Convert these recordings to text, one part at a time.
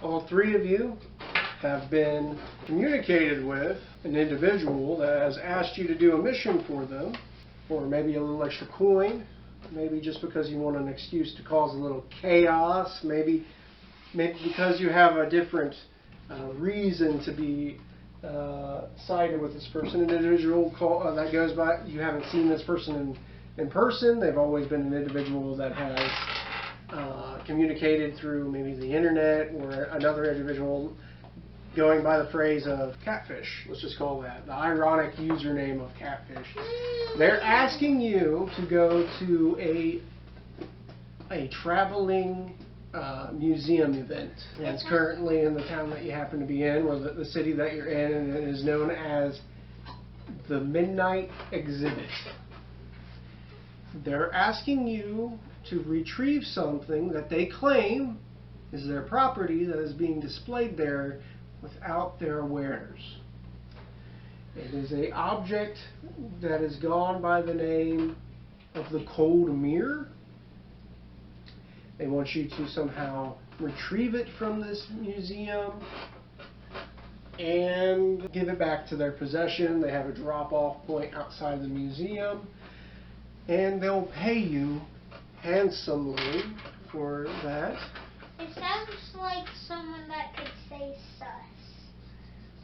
all three of you have been communicated with an individual that has asked you to do a mission for them, or maybe a little extra coin, maybe just because you want an excuse to cause a little chaos, maybe because you have a different reason to be sided with this person. An individual that goes by, you haven't seen this person in person. They've always been an individual that has communicated through maybe the internet, or another individual going by the phrase of catfish. Let's just call that the ironic username of catfish. They're asking you to go to a traveling museum event. It's currently in the town that you happen to be in, or the city that you're in, and it is known as the Midnight Exhibit. They're asking you to retrieve something that they claim is their property that is being displayed there without their awareness. It is an object that has gone by the name of the Cold Mirror. They want you to somehow retrieve it from this museum and give it back to their possession. They have a drop-off point outside the museum, and they'll pay you handsomely for that. It sounds like someone that could say sus.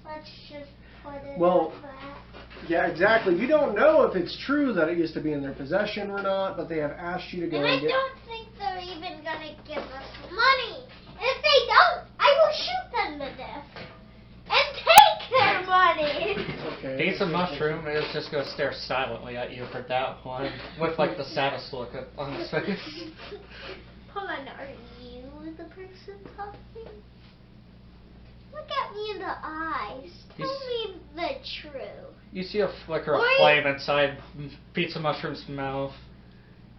Let's just put it at that. Yeah, exactly. You don't know if it's true that it used to be in their possession or not, but they have asked you to go and get... I don't think they're even going to give us money. If they don't, I will shoot them to death and take their money. Okay. Pizza Mushroom is just going to stare silently at you for that one, with like the saddest look on his face. Hold on, are you the person talking? Look at me in the eyes. Tell me the truth. You see a flicker of flame inside Pizza Mushroom's mouth.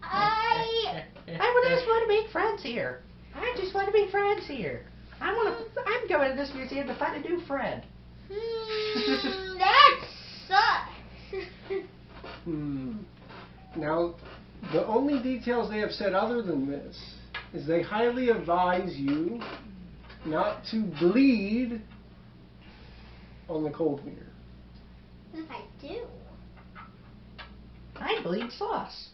I just want to make friends here. I just want to be friends here. I'm going to this museum to find a new friend. That sucks. Now, the only details they have said other than this is they highly advise you not to bleed on the cold mirror. If I do. I bleed sauce.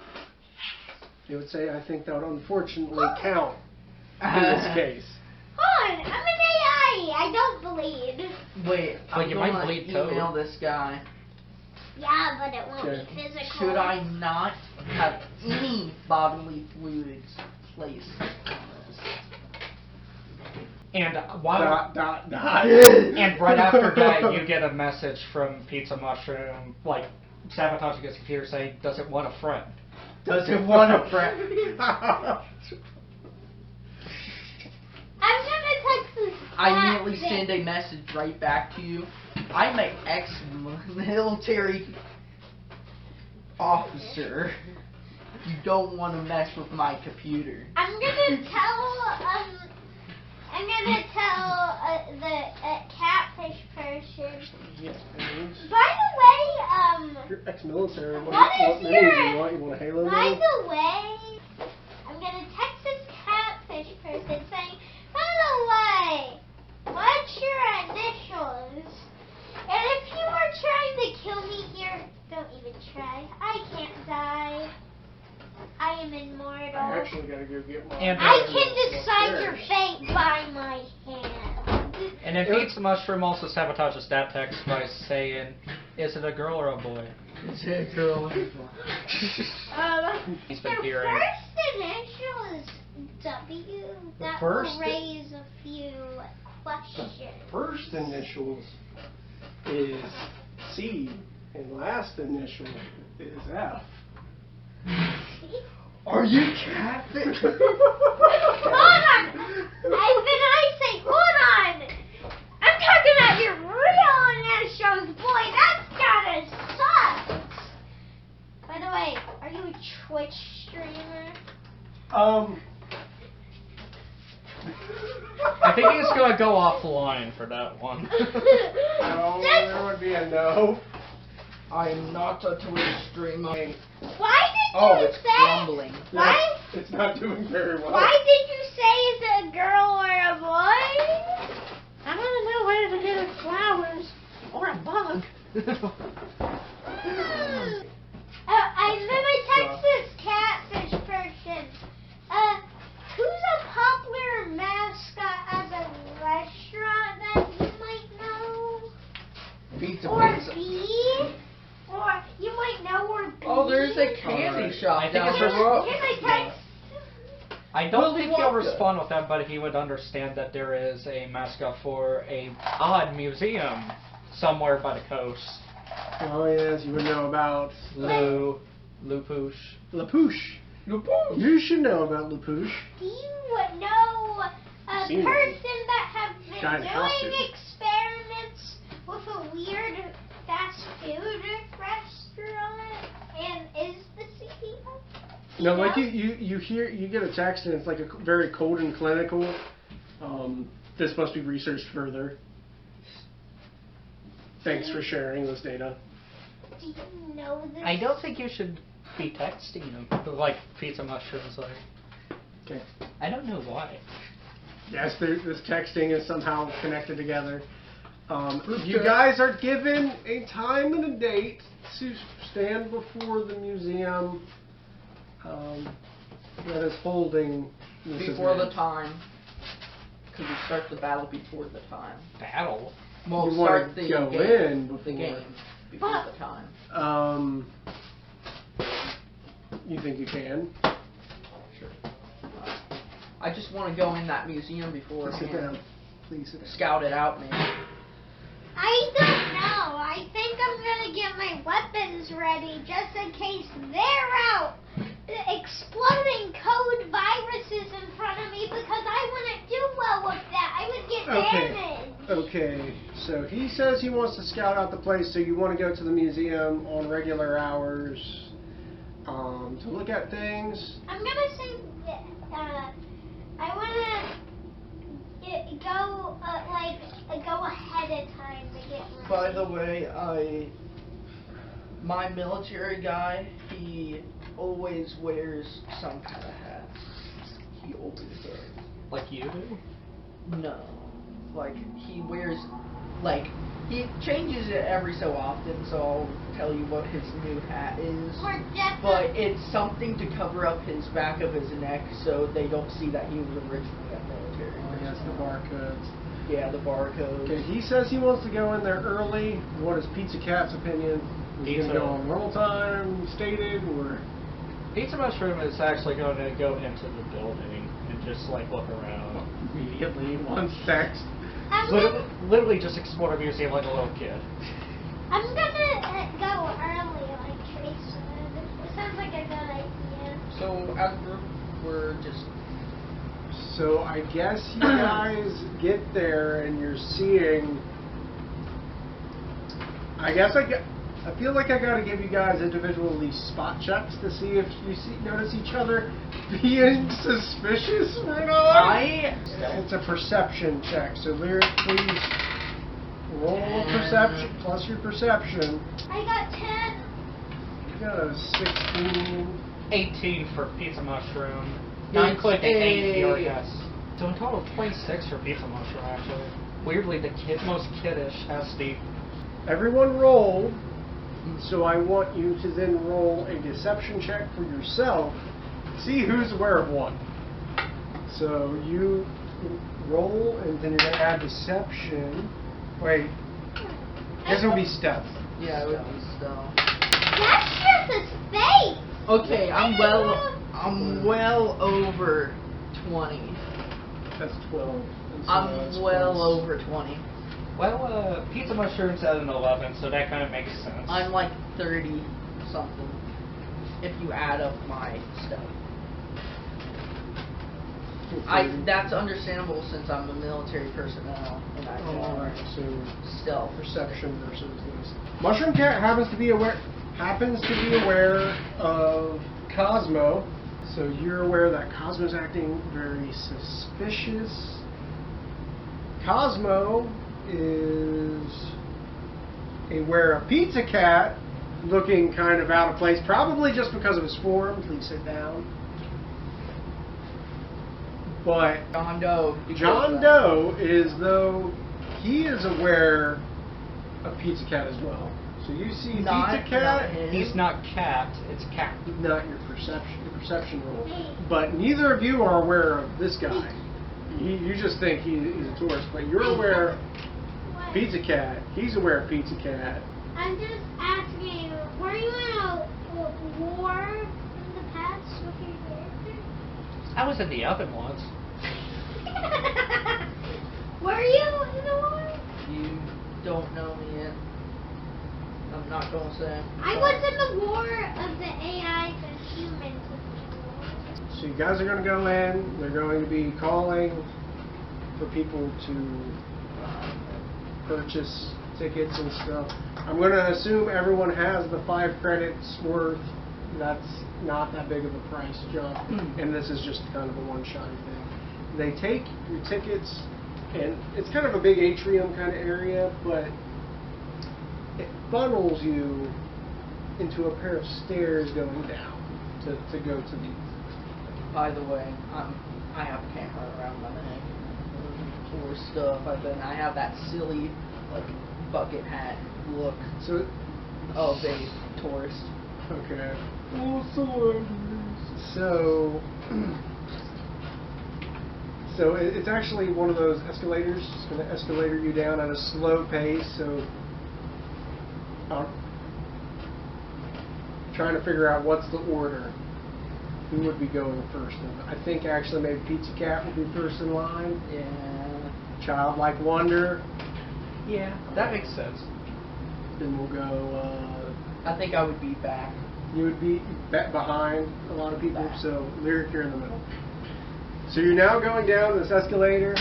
They would say, I think that would unfortunately count in this case. Hold on, I'm an AI. I don't bleed. Wait, But I'm you going might to bleed email toad. this guy. Yeah, but it won't Okay. be physical. Should I not have any bodily fluids placed on this? And while Dot. and right after that, you get a message from Pizza Mushroom, like sabotaging his computer, saying, "Does it want a friend?" Does it want a friend? I'm gonna text this. I immediately send a message right back to you. I'm an ex-military officer. You don't want to mess with my computer. I'm gonna tell the catfish person. Yes, please. By the way, You're ex-military. What is news your- do you want? You want a Halo by name? the way, I'm gonna text this catfish person saying, by the way, what's your initials? And if you are trying to kill me here, don't even try. I can't die. I am immortal. I actually gotta go get my... And, I can decide your fate by my hand. And then Pizza Mushroom also sabotages that text by saying, "Is it a girl or a boy?" Is it a girl? He's The been hearing. first initial is W. That first will raise a few questions. First initials is C, and last initial is F. Are you catfish? Hold on! Then I say, hold on! I'm talking about your real initials, boy! That's gotta suck! By the way, are you a Twitch streamer? I think he's gonna go offline for that one. No, there would be a no. I am not a Twitch streamer. Why did Oh, you it's say? crumbling. Why? It's not doing very well. Why did you say is it a girl or a boy? I'm a Texas catfish person. Who's a popular mascot as a restaurant that you might know? Pizza Or Pizza. B? Or you might know or B? Oh, there's a candy shop I think down it's the a- road. Can I text? I don't Willy think he'll Wonka. respond with that, but he would understand that there is a mascot for a odd museum somewhere by the coast. Oh yes, you would know about Lupouche. Lapouche. You should know about Lapouche. Do you know a Seen it. person that have been Giant costume. doing experiments with a weird fast food restaurant and is the CEO? No, like know? you get a text and it's like a very cold and clinical. This must be researched further. Thanks for sharing this data. Do you know this? I don't think you should be texting him like pizza mushrooms. Like, Okay. I don't know why. Yes, this texting is somehow connected together. You guys are given a time and a date to stand before the museum that is holding this Before the event. time. Because we start the battle before the time. Battle. Well, You wanna start the go game. in The before. game before But- the time. You think you can? Sure. I just want to go in that museum before Sit down. Please sit down. scout it out, man. I don't know. I think I'm gonna get my weapons ready just in case they're out exploding code viruses in front of me because I wouldn't do well with that. I would get damaged. Okay, so he says he wants to scout out the place, so you want to go to the museum on regular hours to look at things. I'm gonna say I wanna go ahead of time to get ready. By the way, my military guy, he always wears some kind of hat. He always does. Like you do? No. Like, he wears, like, he changes it every so often, so I'll tell you what his new hat is. Or just But it's something to cover up his back of his neck so they don't see that he was originally a military Oh, yes, the personnel. barcodes. Yeah, the barcode. Okay, he says he wants to go in there early. What is Pizza Cat's opinion? Is he going to Pizza. go on roll time stated, or? Pizza Mushroom is actually going to go into the building and just like look around. Immediately, one text. Literally just explore a museum like a little kid. I'm gonna go early like Trace said. It sounds like a good idea. So, as a group, we're just... So I guess you guys get there and you're seeing. I feel like I gotta give you guys individually spot checks to see if you notice each other being suspicious or not. It's a perception check. So Lyric, please roll a perception plus your perception. I got 10. You got a 16. 18 for Pizza Mushroom. It's Not including 8 your a- guess. So in total, 26 for Pizza Mushroom, actually. Weirdly, the most kiddish has Steve. Everyone roll. So I want you to then roll a deception check for yourself. See who's aware of one. So you roll, and then you're going to add deception. Wait. This will be stealth. Yeah, it would be so. That's just his face. Okay, I'm well over 20. That's 12. And so that's I'm well plus- over 20. Well, Pizza Mushroom's at an 11, so that kind of makes sense. I'm like 30 something if you add up my stuff. That's understandable since I'm a military personnel and I Oh, all right. can So stealth. perception versus this. Mushroom Cat happens to be aware of Cosmo, so you're aware that Cosmo's acting very suspicious. Cosmo is aware of Pizza Cat looking kind of out of place, probably just because of his form. Please sit down. But John Doe. John Doe is, though, he is aware a pizza cat as well. So you see Not pizza cat, him. He's not cat, it's cat. not your perception roll. But neither of you are aware of this guy. You just think he's a tourist, but you're aware What? Pizza Cat. He's aware of Pizza Cat. I'm just asking, were you in a war in the past with your character? I was in the oven once. Were you in the war? You don't know me yet. I'm not gonna say. I was in the war of the AIs and humans. So you guys are going to go in. They're going to be calling for people to purchase tickets and stuff. I'm going to assume everyone has the 5 credits worth. That's not that big of a price jump, and this is just kind of a one-shot thing. They take your tickets, and it's kind of a big atrium kind of area, but it funnels you into a pair of stairs going down to go to the. By the way, I have a camera around my neck. Tour stuff. I have that silly like bucket hat look So of a tourist. okay. So it's actually one of those escalators. It's going to escalator you down at a slow pace. So I'm trying to figure out what's the order. Who would be going first? I think actually maybe Pizza Cat would be first in line. Yeah. Childlike Wonder. Yeah, that makes sense. Then we'll go. I think I would be back. You would be behind a lot of people. Back. So Lyric, you're in the middle. So you're now going down this escalator.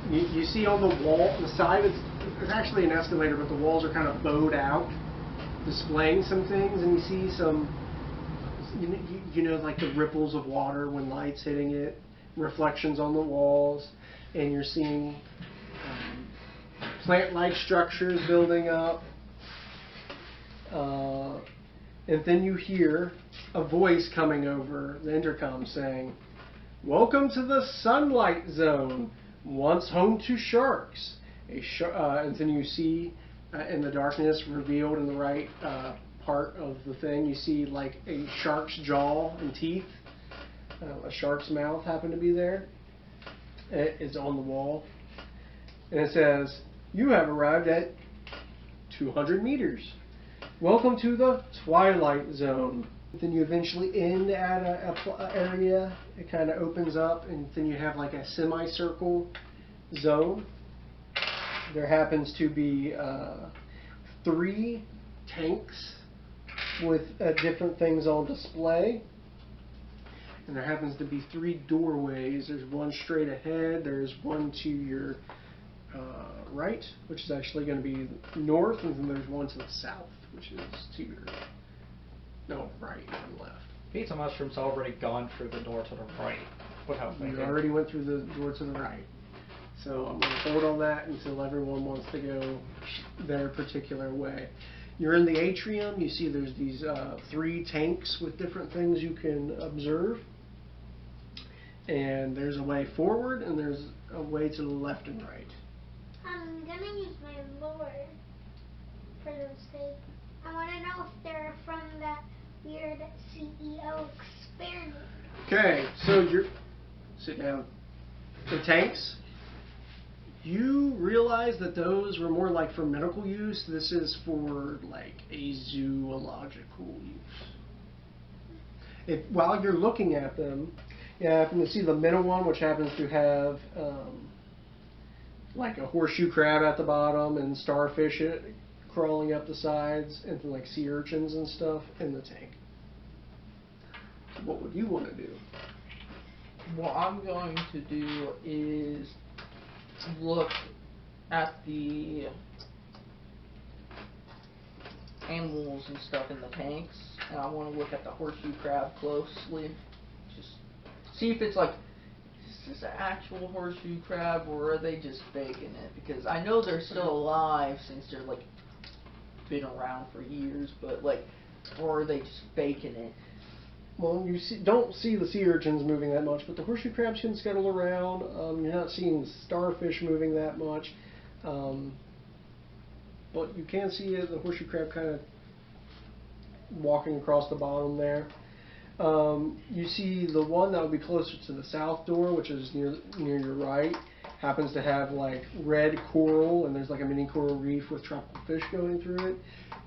You see on the wall, the side, it's actually an escalator, but the walls are kind of bowed out, displaying some things, and you see some. You know, like the ripples of water when light's hitting it, reflections on the walls, and you're seeing plant-like structures building up. And then you hear a voice coming over the intercom saying, "Welcome to the Sunlight Zone, once home to sharks." And then you see in the darkness, revealed in the right part of the thing, you see like a shark's jaw and teeth. A shark's mouth happened to be there. It is on the wall. And it says, "You have arrived at 200 meters. Welcome to the Twilight Zone." Then you eventually end at a area. It kind of opens up, and then you have like a semicircle zone. There happens to be 3 tanks with different things on display. And there happens to be 3 doorways. There's one straight ahead. There's one to your right, which is actually going to be north, and then there's one to the south, which is to your right and left. Pizza Mushroom's already gone through the door to the right without You thinking. already went through the door to the right. So I'm going to hold on that until everyone wants to go their particular way. You're in the atrium. You see there's these 3 tanks with different things you can observe. And there's a way forward, and there's a way to the left and right. I'm gonna use my lore for those things. I want to know if they're from that weird CEO experiment. Okay, so you're... Sit down. The tanks, you realize that those were more like for medical use. This is for like a zoological use. While you're looking at them, you happen to see the middle one, which happens to have like a horseshoe crab at the bottom and starfish crawling up the sides, and then like sea urchins and stuff in the tank. What would you want to do? What I'm going to do is look at the animals and stuff in the tanks, and I want to look at the horseshoe crab closely. Just see if it's like, is this an actual horseshoe crab, or are they just faking it? Because I know they're still alive since they're like been around for years, but like, or are they just faking it? Well, you don't see the sea urchins moving that much, but the horseshoe crabs can scuttle around. You're not seeing starfish moving that much. But you can see the horseshoe crab kind of walking across the bottom there. You see the one that would be closer to the south door, which is near your right, happens to have like red coral, and there's like a mini coral reef with tropical fish going through it.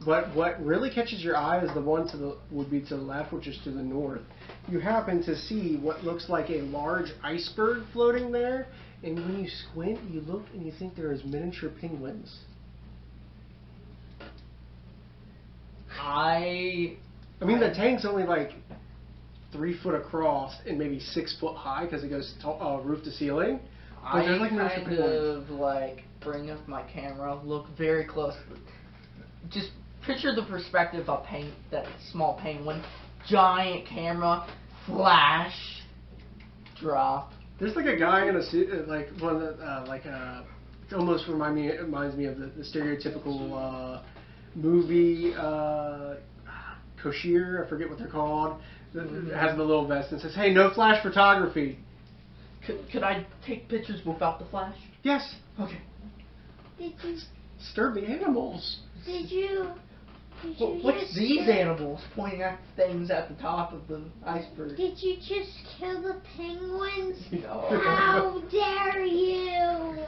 But what really catches your eye is the one would be to the left, which is to the north. You happen to see what looks like a large iceberg floating there, and when you squint, you look and you think there is miniature penguins. I mean, the tank's only like 3 foot across and maybe 6 foot high because it goes roof to ceiling. But there's like miniature kind penguins. of like bring up my camera, look very close. Just picture the perspective of that small penguin, giant camera, flash, drop. There's like a guy in a suit, like one that, it almost reminds me of the stereotypical movie Kosher, I forget what they're called. That has the little vest and says, "Hey, no flash photography." Could I take pictures without the flash? Yes. Okay. Did you? Disturb the animals. Did you? What's just these kill- animals pointing at things at the top of the iceberg? Did you just kill the penguins? No. How dare you?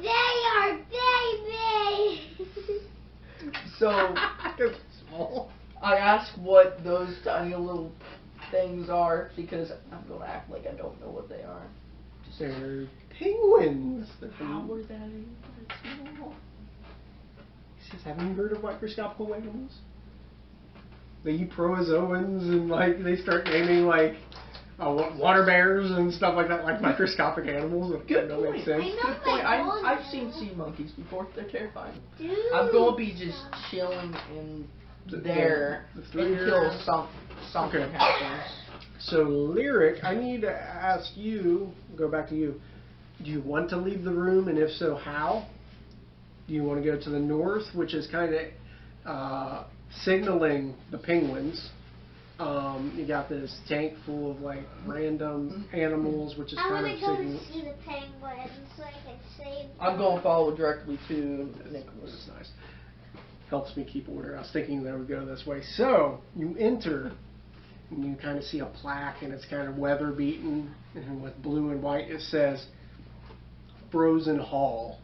They are babies. So I asked what those tiny little things are because I'm gonna act like I don't know what they are. They're penguins. How were they that small? He says, "Haven't you heard of microscopical animals? They eat protozoans and like they start naming like water bears and stuff like that, like microscopic animals that Good don't make point. sense." I know Good point. my own I've seen animals. sea monkeys before. They're terrifying. Dude. I'm gonna be just chilling in there the three until here. something Okay. happens. So, Lyric, I need to ask you, go back to you, do you want to leave the room, and if so, how? Do you want to go to the north, which is kind of signaling the penguins? You got this tank full of like random animals, which is I kind want of to go signaling. and see the penguins so I can save them. I'm gonna follow directly to Nicholas. That's nice. Helps me keep order. I was thinking that would go this way. So, you enter, and you kind of see a plaque, and it's kind of weather beaten, and with blue and white it says Frozen Hall.